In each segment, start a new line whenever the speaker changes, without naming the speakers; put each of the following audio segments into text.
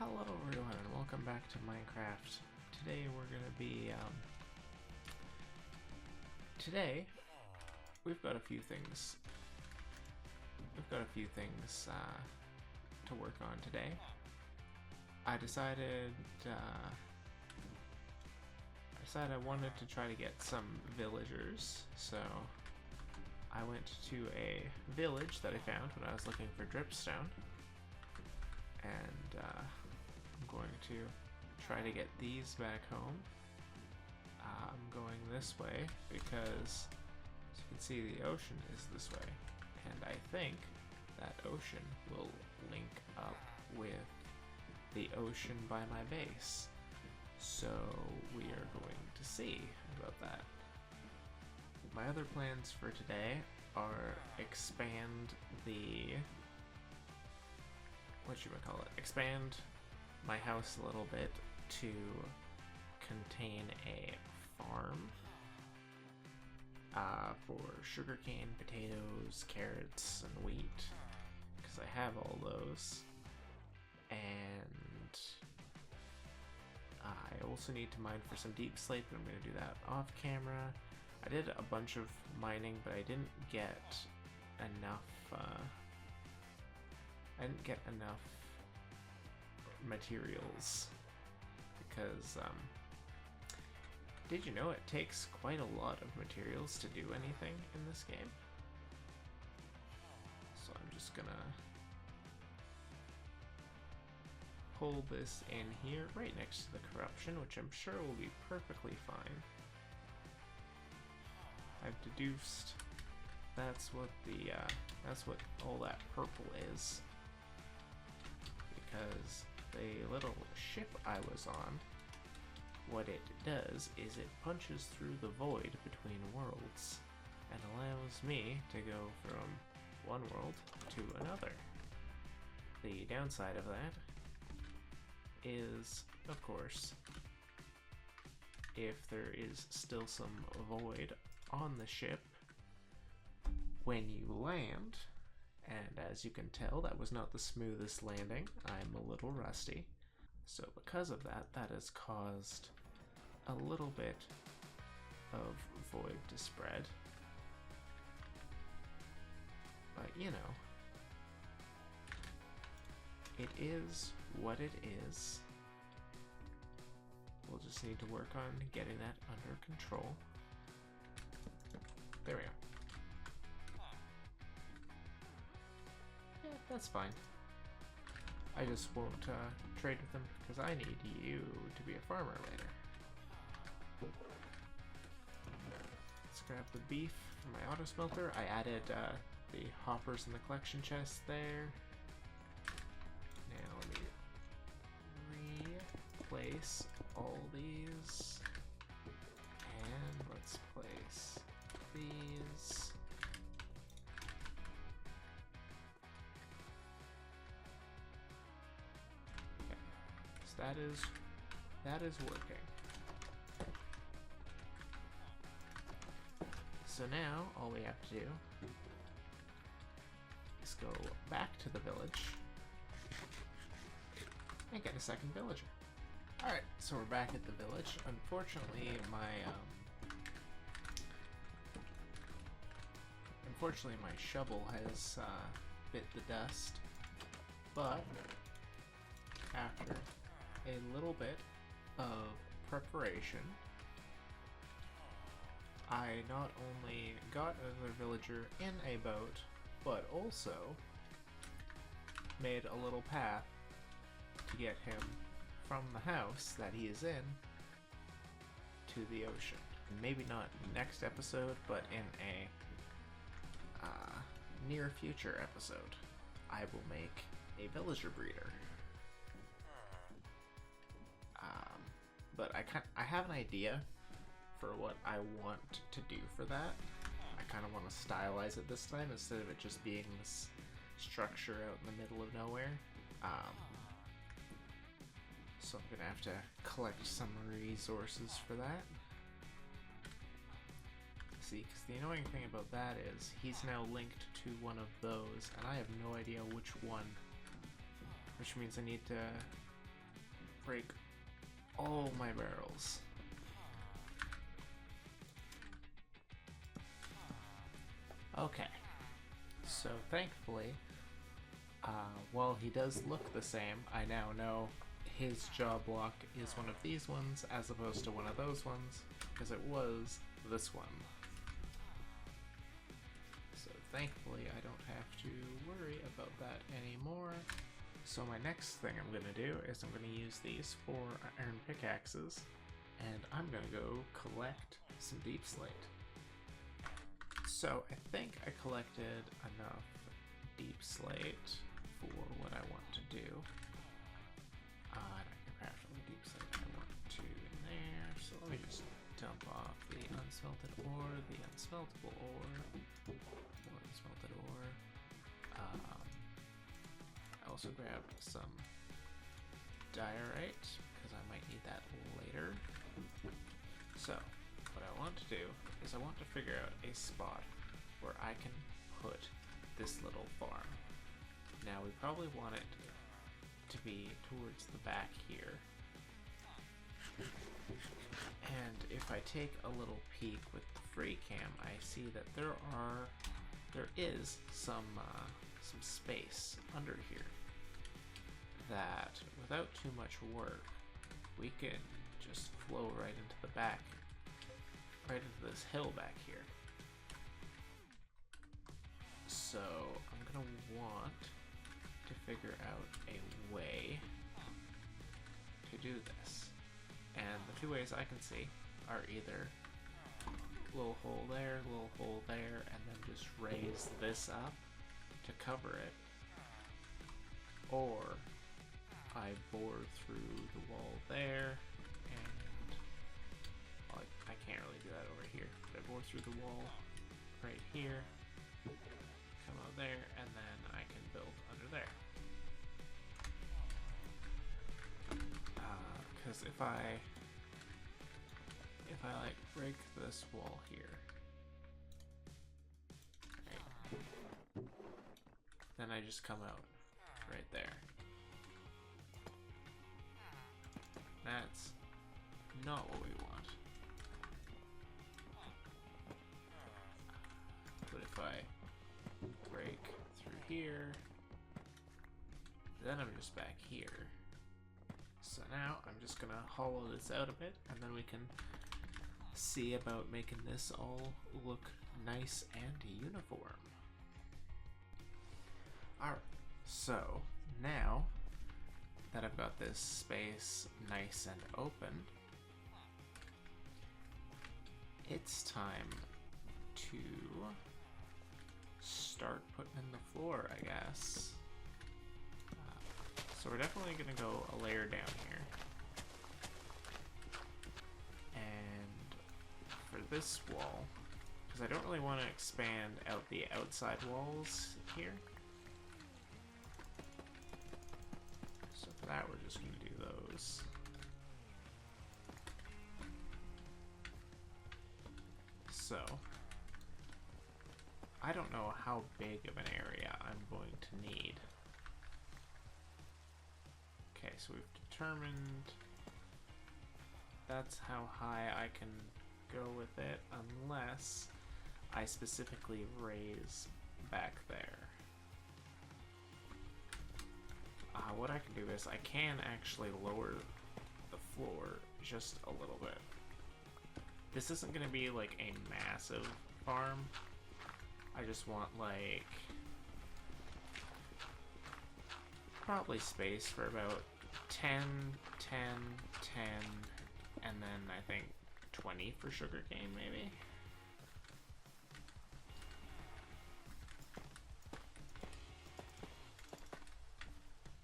Hello everyone and welcome back to Minecraft. Today we're gonna be, today we've got a few things, to work on today. I decided I wanted to try to get some villagers, so I went to a village that I found when I was looking for dripstone, and I'm going to try to get these back home. I'm going this way because, as you can see, the ocean is this way, and I think that ocean will link up with the ocean by my base. So we are going to see about that. My other plans for today are expand expand my house a little bit to contain a farm for sugarcane, potatoes, carrots, and wheat, because I have all those. And I also need to mine for some deep slate, but I'm going to do that off camera. I did a bunch of mining, but I didn't get enough materials because did you know it takes quite a lot of materials to do anything in this game? So I'm just gonna pull this in here right next to the corruption, which I'm sure will be perfectly fine. I've deduced that's what all that purple is, because the little ship I was on, what it does is it punches through the void between worlds and allows me to go from one world to another. The downside of that is, of course, if there is still some void on the ship when you land, and as you can tell, that was not the smoothest landing. I'm a little rusty. So because of that, that has caused a little bit of void to spread. But you know, it is what it is. We'll just need to work on getting that under control. There we go. Yeah, that's fine. I just won't trade with them because I need you to be a farmer later. Let's grab the beef from my auto smelter. I added the hoppers in the collection chest there. Now let me replace all these, and let's place these. That is working. So now all we have to do is go back to the village and get a second villager. Alright, so we're back at the village. Unfortunately, my shovel has bit the dust, but after a little bit of preparation, I not only got another villager in a boat, but also made a little path to get him from the house that he is in to the ocean. Maybe not next episode, but in a near future episode, I will make a villager breeder. But I have an idea for what I want to do for that. I kind of want to stylize it this time instead of it just being this structure out in the middle of nowhere. So I'm gonna have to collect some resources for that. See, because the annoying thing about that is he's now linked to one of those, and I have no idea which one. Which means I need to break all my barrels. Okay, so thankfully, while he does look the same, I now know his jaw block is one of these ones as opposed to one of those ones, because it was this one. So thankfully I don't have to worry about that anymore. So my next thing I'm going to do is I'm going to use these 4 iron pickaxes, and I'm going to go collect some deep slate. So I think I collected enough deep slate for what I want to do. I can craft all the deep slate I want to in there, so let me just dump off the unsmelted ore, the unsmeltable ore, more unsmelted ore. I also grabbed some diorite, because I might need that later. So, what I want to do is I want to figure out a spot where I can put this little farm. Now, we probably want it to be towards the back here. And if I take a little peek with the free cam, I see that there is some space under here that, without too much work, we can just flow right into the back, right into this hill back here. So I'm gonna want to figure out a way to do this. And the 2 ways I can see are either little hole there, little hole there, and then just raise this up to cover it, or I bore through the wall there, and well, I can't really do that over here, but I bore through the wall right here, come out there, and then I can build under there. Because if I like break this wall here, right, then I just come out right there. That's not what we want. But if I break through here, then I'm just back here. So now I'm just gonna hollow this out a bit, and then we can see about making this all look nice and uniform. Alright, so now that I've got this space nice and open, it's time to start putting in the floor, I guess. So we're definitely going to go a layer down here. And for this wall, because I don't really want to expand out the outside walls here. So for that, we're just going to do those. So, I don't know how big of an area I'm going to need. Okay, so we've determined that's how high I can go with it, unless I specifically raise back there. What I can do is I can actually lower the floor just a little bit. This isn't going to be like a massive farm. I just want like probably space for about 10, 10, 10, and then I think 20 for sugarcane maybe.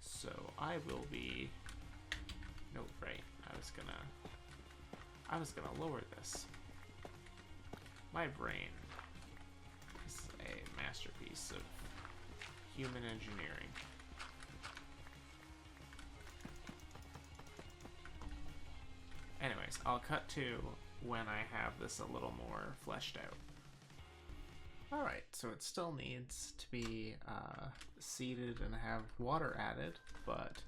So I will be, nope, right, I was gonna lower this. My brain is a masterpiece of human engineering. Anyways, I'll cut to when I have this a little more fleshed out. Alright, so it still needs to be seeded and have water added, but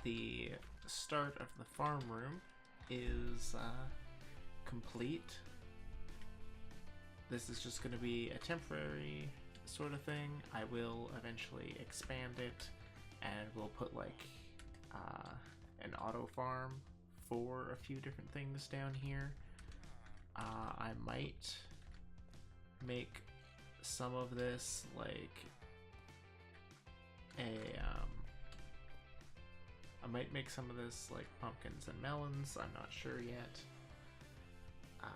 the start of the farm room is complete. This is just going to be a temporary sort of thing. I will eventually expand it, and we'll put like an auto farm for a few different things down here. I might make some of this like I might make some of this like pumpkins and melons. I'm not sure yet. But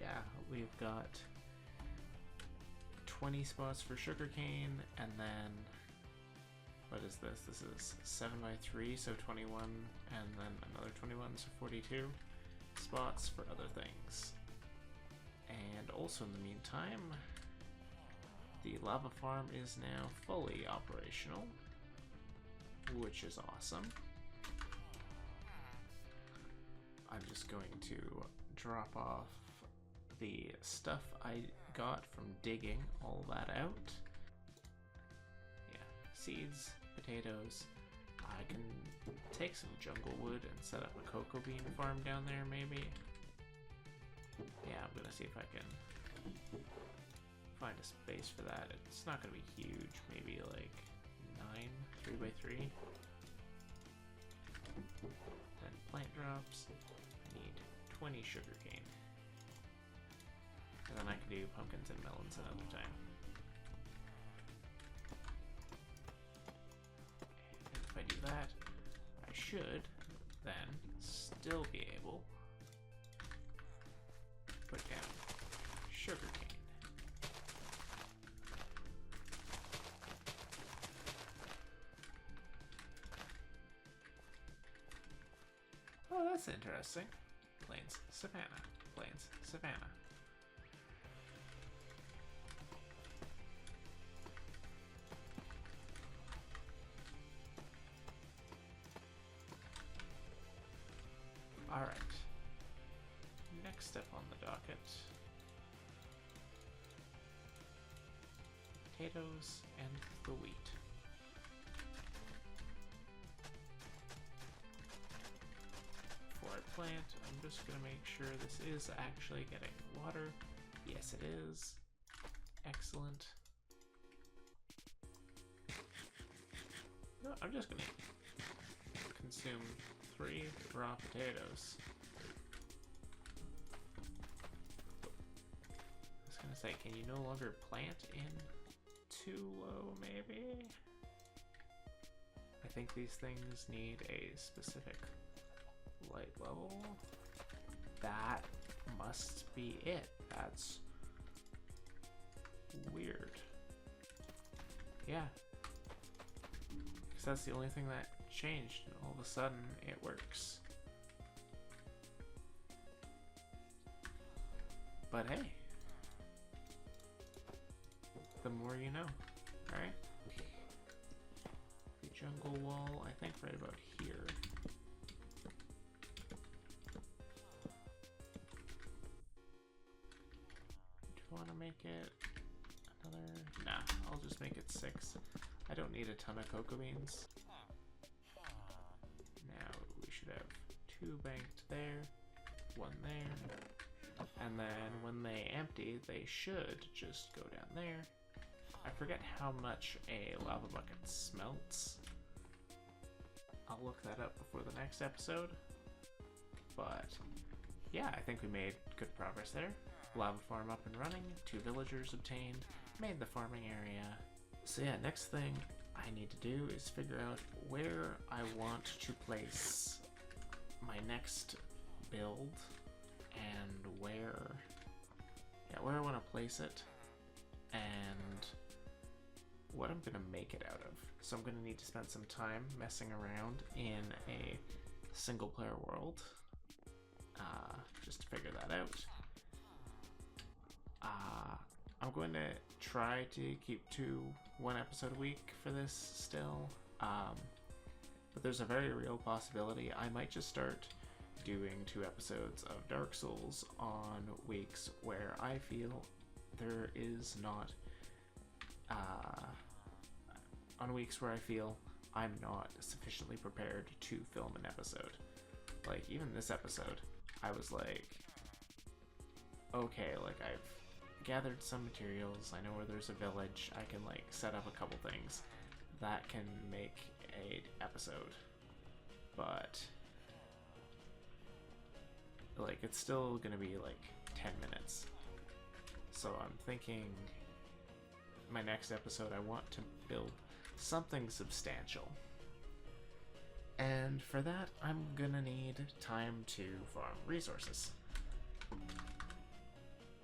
yeah, we've got 20 spots for sugarcane, and then what is this? This is 7 by 3, so 21, and then another 21, so 42 spots for other things. And also in the meantime, the lava farm is now fully operational, which is awesome. I'm just going to drop off the stuff I got from digging all that out. Yeah, seeds, potatoes. I can take some jungle wood and set up a cocoa bean farm down there maybe. Yeah, I'm gonna see if I can find a space for that. It's not gonna be huge, maybe like 9, 3 by 3. Then plant drops. I need 20 sugarcane. And then I can do pumpkins and melons another time. And if I do that, I should then still be able to put down sugarcane. Oh, that's interesting. Plains, savanna. Plains, savanna. Alright. Next step on the docket. Potatoes and the wheat. Before I plant, I'm just going to make sure this is actually getting water. Yes, it is. Excellent. No, I'm just going to consume 3 raw potatoes. I was going to say, can you no longer plant in too low, maybe? I think these things need a specific light level. That must be it. That's weird. Yeah. Because that's the only thing that changed, and all of a sudden it works. But hey, the more you know, right? The jungle wall, I think right about here. Do you want to make it another? Nah, I'll just make it 6. I don't need a ton of cocoa beans. Now we should have 2 banked there, 1 there, and then when they empty, they should just go down there. I forget how much a lava bucket smelts. I'll look that up before the next episode. But yeah, I think we made good progress there. Lava farm up and running, 2 villagers obtained, made the farming area. So yeah, next thing I need to do is figure out where I want to place my next build and where I want to place it and what I'm gonna make it out of. So I'm gonna need to spend some time messing around in a single player world just to figure that out. I'm going to try to keep to 1 episode a week for this still, but there's a very real possibility I might just start doing 2 episodes of Dark Souls on weeks where I feel there is not on weeks where I feel I'm not sufficiently prepared to film an episode. Like, even this episode, I was like, okay, like, I've gathered some materials, I know where there's a village, I can, like, set up a couple things that can make an episode. But, like, it's still gonna be, like, 10 minutes. So I'm thinking my next episode I want to build something substantial. And for that, I'm gonna need time to farm resources.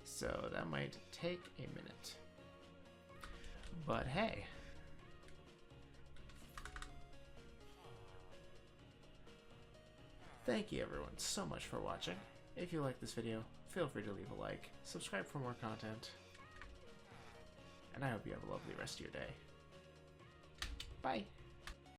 So that might take a minute. But hey. Thank you everyone so much for watching. If you like this video, feel free to leave a like, subscribe for more content, and I hope you have a lovely rest of your day. Bye!